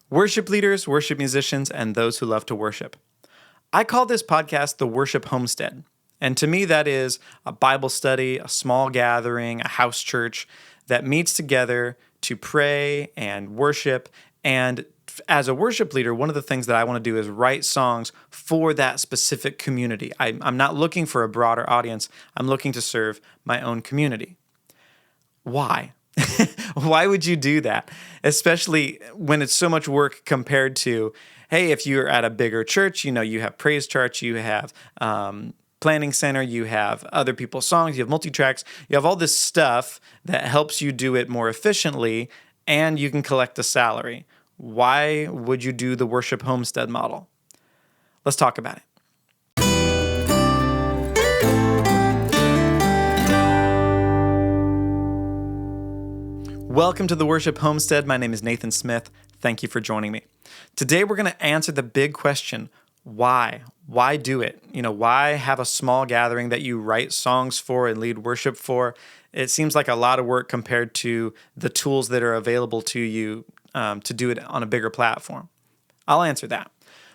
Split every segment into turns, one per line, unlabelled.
Worship leaders, worship musicians, and those who love to worship. I call this podcast the Worship Homestead. And to me, that is a Bible study, a small gathering, a house church that meets together to pray and worship. And as a worship leader, one of the things that I want to do is write songs for that specific community. I'm not looking for a broader audience. I'm looking to serve my own community. Why? Why would you do that? Especially when it's so much work compared to, hey, if you're at a bigger church, you have praise charts, you have planning center, you have other people's songs, you have multi-tracks, you have all this stuff that helps you do it more efficiently, and you can collect a salary. Why would you do the worship homestead model? Let's talk about it. Welcome to the Worship Homestead. My name is Nathan Smith. Thank you for joining me. Today we're going to answer the big question, why? Why do it? Why have a small gathering that you write songs for and lead worship for? It seems like a lot of work compared to the tools that are available to you to do it on a bigger platform. I'll answer that.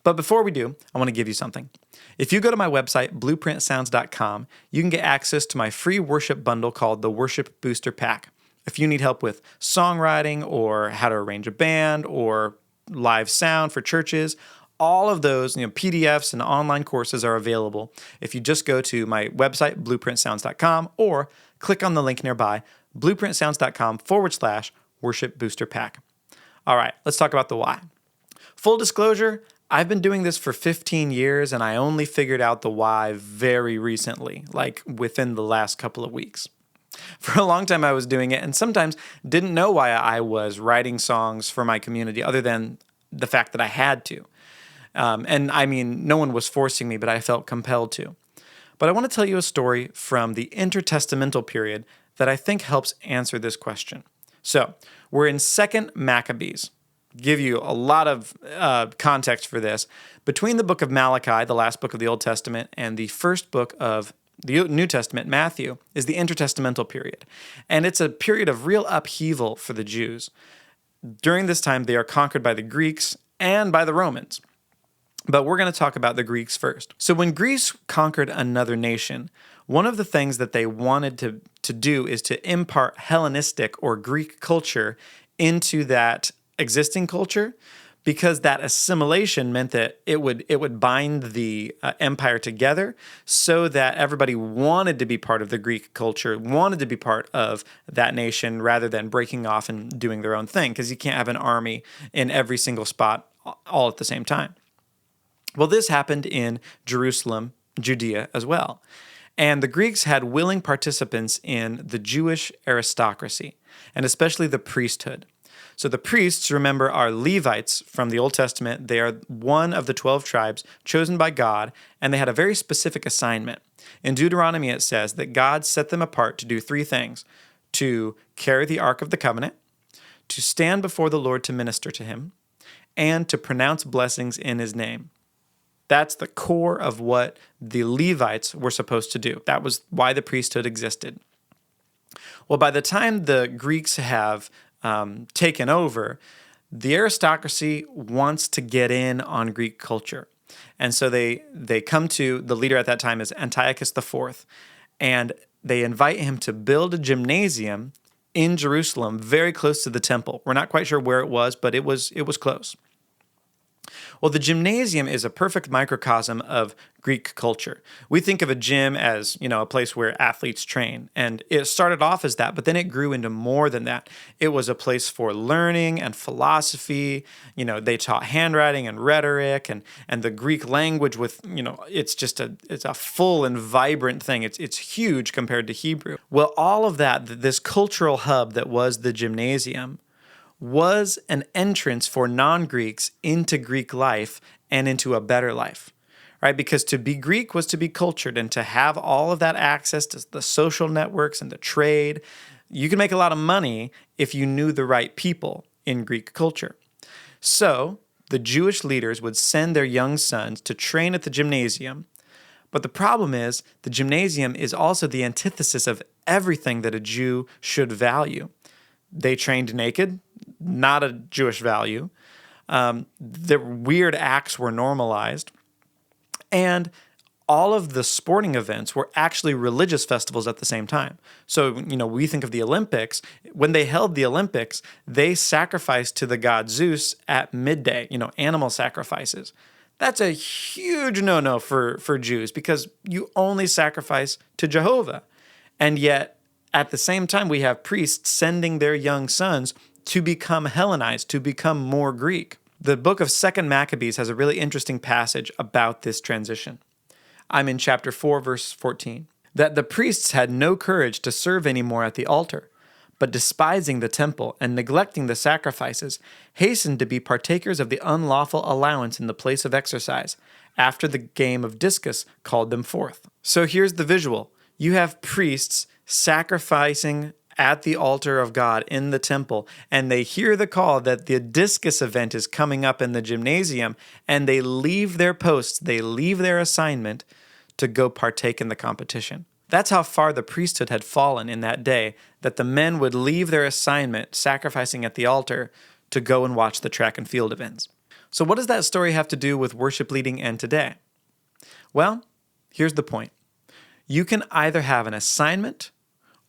But before we do, I want to give you something. If you go to my website, blueprintsounds.com, you can get access to my free worship bundle called the Worship Booster Pack. If you need help with songwriting or how to arrange a band or live sound for churches, all of those PDFs and online courses are available if you just go to my website, blueprintsounds.com, or click on the link nearby, blueprintsounds.com/worship booster pack. All right, let's talk about the why. Full disclosure, I've been doing this for 15 years, and I only figured out the why very recently, like within the last couple of weeks. For a long time, I was doing it and sometimes didn't know why I was writing songs for my community other than the fact that I had to. No one was forcing me, but I felt compelled to. But I want to tell you a story from the intertestamental period that I think helps answer this question. So, we're in 2 Maccabees. Give you a lot of context for this. Between the book of Malachi, the last book of the Old Testament, and the first book of the New Testament, Matthew, is the intertestamental period. And it's a period of real upheaval for the Jews. During this time, they are conquered by the Greeks and by the Romans. But we're going to talk about the Greeks first. So when Greece conquered another nation, one of the things that they wanted to do is to impart Hellenistic or Greek culture into that existing culture, because that assimilation meant that it would bind the empire together so that everybody wanted to be part of the Greek culture, wanted to be part of that nation rather than breaking off and doing their own thing, because you can't have an army in every single spot all at the same time. Well, this happened in Jerusalem, Judea as well. And the Greeks had willing participants in the Jewish aristocracy, and especially the priesthood. So the priests, remember, are Levites from the Old Testament. They are one of the 12 tribes chosen by God, and they had a very specific assignment. In Deuteronomy, it says that God set them apart to do 3 things: to carry the Ark of the Covenant, to stand before the Lord to minister to him, and to pronounce blessings in his name. That's the core of what the Levites were supposed to do. That was why the priesthood existed. Well, by the time the Greeks have taken over, the aristocracy wants to get in on Greek culture. And so they come to, the leader at that time is Antiochus IV, and they invite him to build a gymnasium in Jerusalem very close to the temple. We're not quite sure where it was, but it was close. Well, the gymnasium is a perfect microcosm of Greek culture. We think of a gym as, a place where athletes train, and it started off as that, but then it grew into more than that. It was a place for learning and philosophy. They taught handwriting and rhetoric and the Greek language with, it's a full and vibrant thing. It's huge compared to Hebrew. Well, all of that, this cultural hub that was the gymnasium, was an entrance for non-Greeks into Greek life and into a better life, right? Because to be Greek was to be cultured, and to have all of that access to the social networks and the trade. You could make a lot of money if you knew the right people in Greek culture. So the Jewish leaders would send their young sons to train at the gymnasium. But the problem is, the gymnasium is also the antithesis of everything that a Jew should value. They trained naked, not a Jewish value. The weird acts were normalized. And all of the sporting events were actually religious festivals at the same time. So, we think of the Olympics. When they held the Olympics, they sacrificed to the god Zeus at midday, animal sacrifices. That's a huge no-no for Jews because you only sacrifice to Jehovah. And yet, at the same time, we have priests sending their young sons to become Hellenized, to become more Greek. The book of 2nd Maccabees has a really interesting passage about this transition. I'm in chapter 4, verse 14. That the priests had no courage to serve anymore at the altar, but despising the temple and neglecting the sacrifices, hastened to be partakers of the unlawful allowance in the place of exercise, after the game of discus called them forth. So here's the visual. You have priests sacrificing at the altar of God in the temple, and they hear the call that the discus event is coming up in the gymnasium, and they leave their posts, they leave their assignment to go partake in the competition. That's how far the priesthood had fallen in that day, that the men would leave their assignment, sacrificing at the altar, to go and watch the track and field events. So what does that story have to do with worship leading and today? Well, here's the point. You can either have an assignment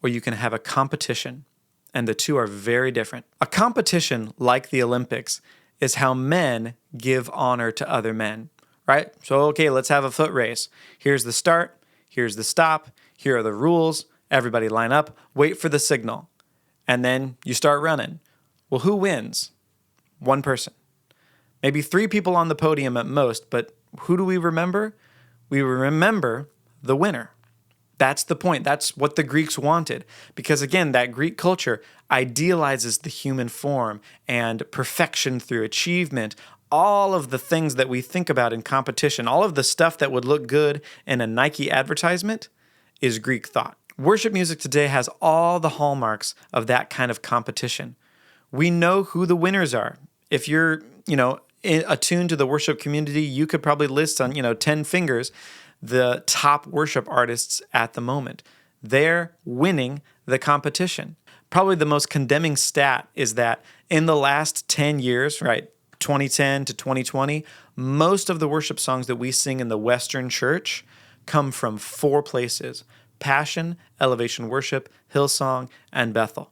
or you can have a competition, and the two are very different. A competition, like the Olympics, is how men give honor to other men, right? So, okay, let's have a foot race. Here's the start, here's the stop, here are the rules, everybody line up, wait for the signal, and then you start running. Well, who wins? One person. Maybe 3 people on the podium at most, but who do we remember? We remember the winner. That's the point. That's what the Greeks wanted. Because again, that Greek culture idealizes the human form and perfection through achievement. All of the things that we think about in competition, all of the stuff that would look good in a Nike advertisement is Greek thought. Worship music today has all the hallmarks of that kind of competition. We know who the winners are. If you're, attuned to the worship community, you could probably list on, 10 fingers the top worship artists at the moment. They're winning the competition. Probably the most condemning stat is that in the last 10 years, right, 2010 to 2020, most of the worship songs that we sing in the Western church come from 4 places: Passion, Elevation Worship, Hillsong, and Bethel.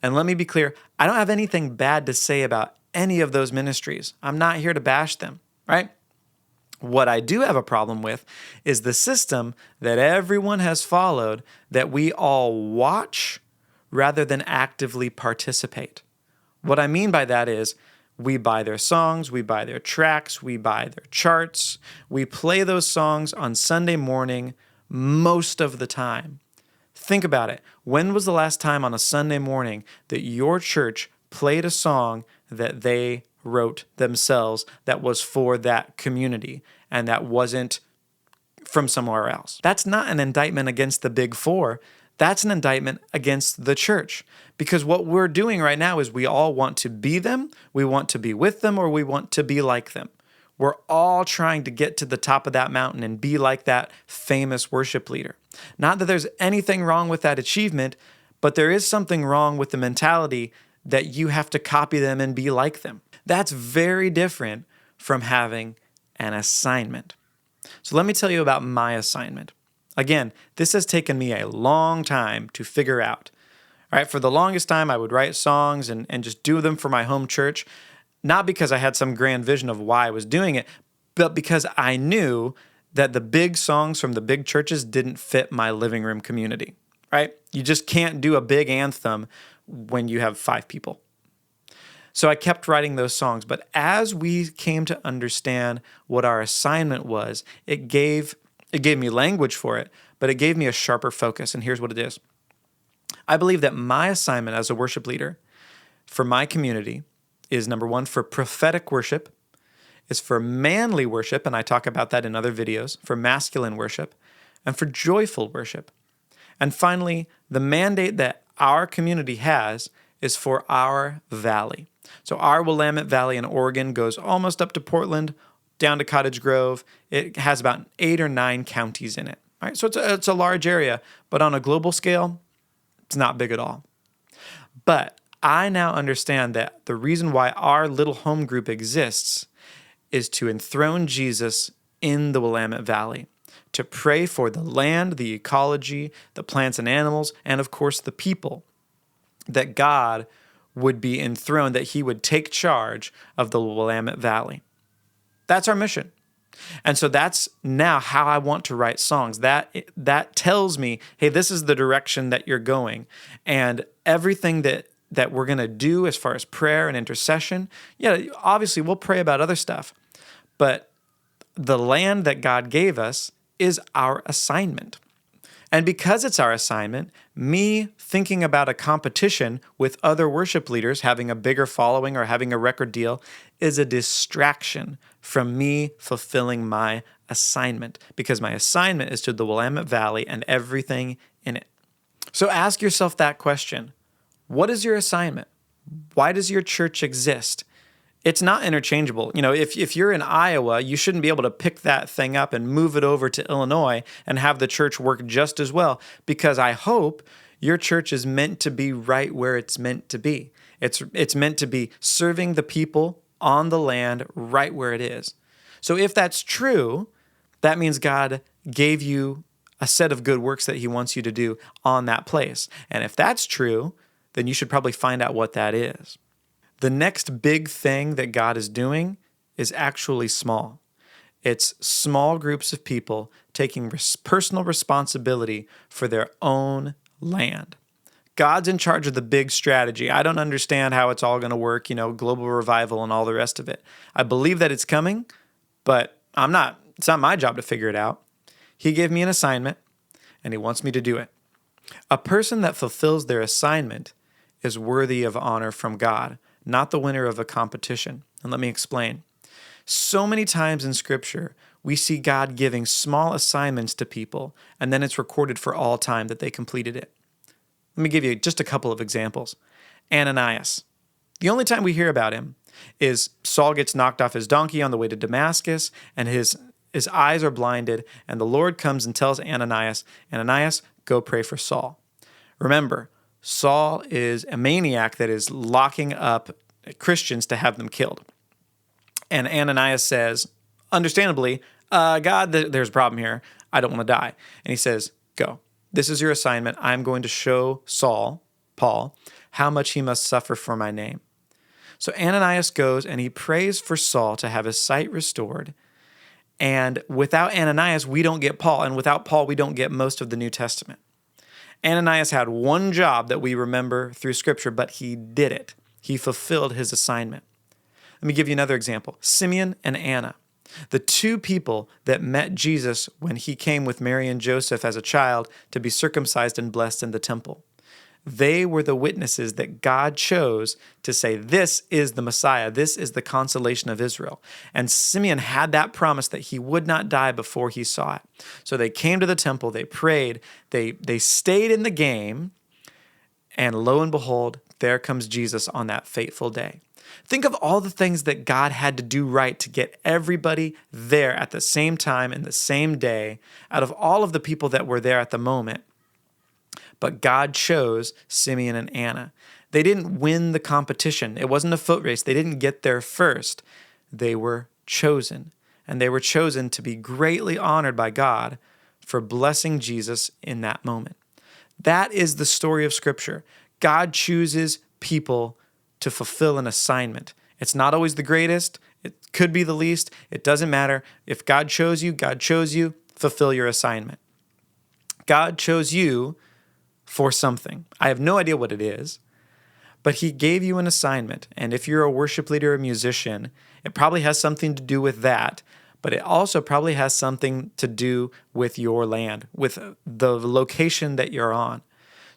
And let me be clear, I don't have anything bad to say about any of those ministries. I'm not here to bash them, right? What I do have a problem with is the system that everyone has followed, that we all watch rather than actively participate. What I mean by that is we buy their songs, we buy their tracks, we buy their charts, we play those songs on Sunday morning most of the time. Think about it. When was the last time on a Sunday morning that your church played a song that they wrote themselves that was for that community and that wasn't from somewhere else? That's not an indictment against the Big Four. That's an indictment against the church. Because what we're doing right now is we all want to be them, we want to be with them, or we want to be like them. We're all trying to get to the top of that mountain and be like that famous worship leader. Not that there's anything wrong with that achievement, but there is something wrong with the mentality that you have to copy them and be like them. That's very different from having an assignment. So let me tell you about my assignment. Again, this has taken me a long time to figure out. All right, for the longest time, I would write songs and just do them for my home church, not because I had some grand vision of why I was doing it, but because I knew that the big songs from the big churches didn't fit my living room community, right? You just can't do a big anthem when you have 5 people. So I kept writing those songs, but as we came to understand what our assignment was, it gave me language for it, but it gave me a sharper focus, and here's what it is. I believe that my assignment as a worship leader for my community is, number 1, for prophetic worship, is for manly worship, and I talk about that in other videos, for masculine worship, and for joyful worship. And finally, the mandate that our community has is for our valley. So our Willamette Valley in Oregon goes almost up to Portland, down to Cottage Grove. It has about 8 or 9 counties in it. All right, so it's a large area, but on a global scale, it's not big at all. But I now understand that the reason why our little home group exists is to enthrone Jesus in the Willamette Valley, to pray for the land, the ecology, the plants and animals, and of course the people, that God would be enthroned, that he would take charge of the Willamette Valley. That's our mission. And so that's now how I want to write songs. That tells me, hey, this is the direction that you're going. And everything that we're going to do as far as prayer and intercession, yeah, obviously we'll pray about other stuff. But the land that God gave us is our assignment. And because it's our assignment, me thinking about a competition with other worship leaders having a bigger following or having a record deal is a distraction from me fulfilling my assignment, because my assignment is to the Willamette Valley and everything in it. So ask yourself that question. What is your assignment? Why does your church exist? It's not interchangeable. If you're in Iowa, you shouldn't be able to pick that thing up and move it over to Illinois and have the church work just as well, because I hope your church is meant to be right where it's meant to be. It's meant to be serving the people on the land right where it is. So if that's true, that means God gave you a set of good works that he wants you to do on that place. And if that's true, then you should probably find out what that is. The next big thing that God is doing is actually small. It's small groups of people taking personal responsibility for their own land. God's in charge of the big strategy. I don't understand how it's all going to work, global revival and all the rest of it. I believe that it's coming, but it's not my job to figure it out. He gave me an assignment, and he wants me to do it. A person that fulfills their assignment is worthy of honor from God, not the winner of a competition. And let me explain. So many times in Scripture, we see God giving small assignments to people, and then it's recorded for all time that they completed it. Let me give you just a couple of examples. Ananias. The only time we hear about him is Saul gets knocked off his donkey on the way to Damascus, and his eyes are blinded, and the Lord comes and tells Ananias, go pray for Saul. Remember, Saul is a maniac that is locking up Christians to have them killed. And Ananias says, understandably, God, there's a problem here. I don't want to die. And he says, go. This is your assignment. I'm going to show Saul, Paul, how much he must suffer for my name. So Ananias goes and he prays for Saul to have his sight restored. And without Ananias, we don't get Paul. And without Paul, we don't get most of the New Testament. Ananias had one job that we remember through Scripture, but he did it. He fulfilled his assignment. Let me give you another example. Simeon and Anna, the two people that met Jesus when he came with Mary and Joseph as a child to be circumcised and blessed in the temple. They were the witnesses that God chose to say, this is the Messiah. This is the consolation of Israel. And Simeon had that promise that he would not die before he saw it. So they came to the temple, they prayed, they stayed in the game, and lo and behold, there comes Jesus on that fateful day. Think of all the things that God had to do right to get everybody there at the same time in the same day out of all of the people that were there at the moment. But God chose Simeon and Anna. They didn't win the competition. It wasn't a foot race. They didn't get there first. They were chosen. And they were chosen to be greatly honored by God for blessing Jesus in that moment. That is the story of Scripture. God chooses people to fulfill an assignment. It's not always the greatest. It could be the least. It doesn't matter. If God chose you, fulfill your assignment. God chose you for something. I have no idea what it is, but he gave you an assignment. And if you're a worship leader or musician, it probably has something to do with that, but it also probably has something to do with your land, with the location that you're on.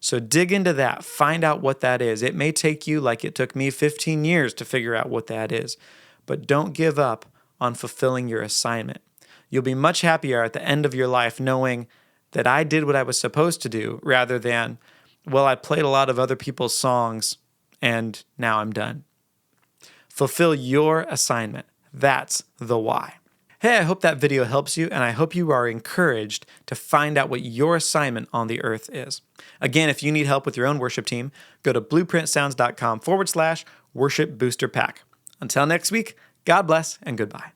So dig into that, find out what that is. It may take you, like it took me, 15 years to figure out what that is, but don't give up on fulfilling your assignment. You'll be much happier at the end of your life knowing that I did what I was supposed to do rather than, well, I played a lot of other people's songs and now I'm done. Fulfill your assignment. That's the why. Hey, I hope that video helps you, and I hope you are encouraged to find out what your assignment on the earth is. Again, if you need help with your own worship team, go to blueprintsounds.com/worship booster pack. Until next week, God bless and goodbye.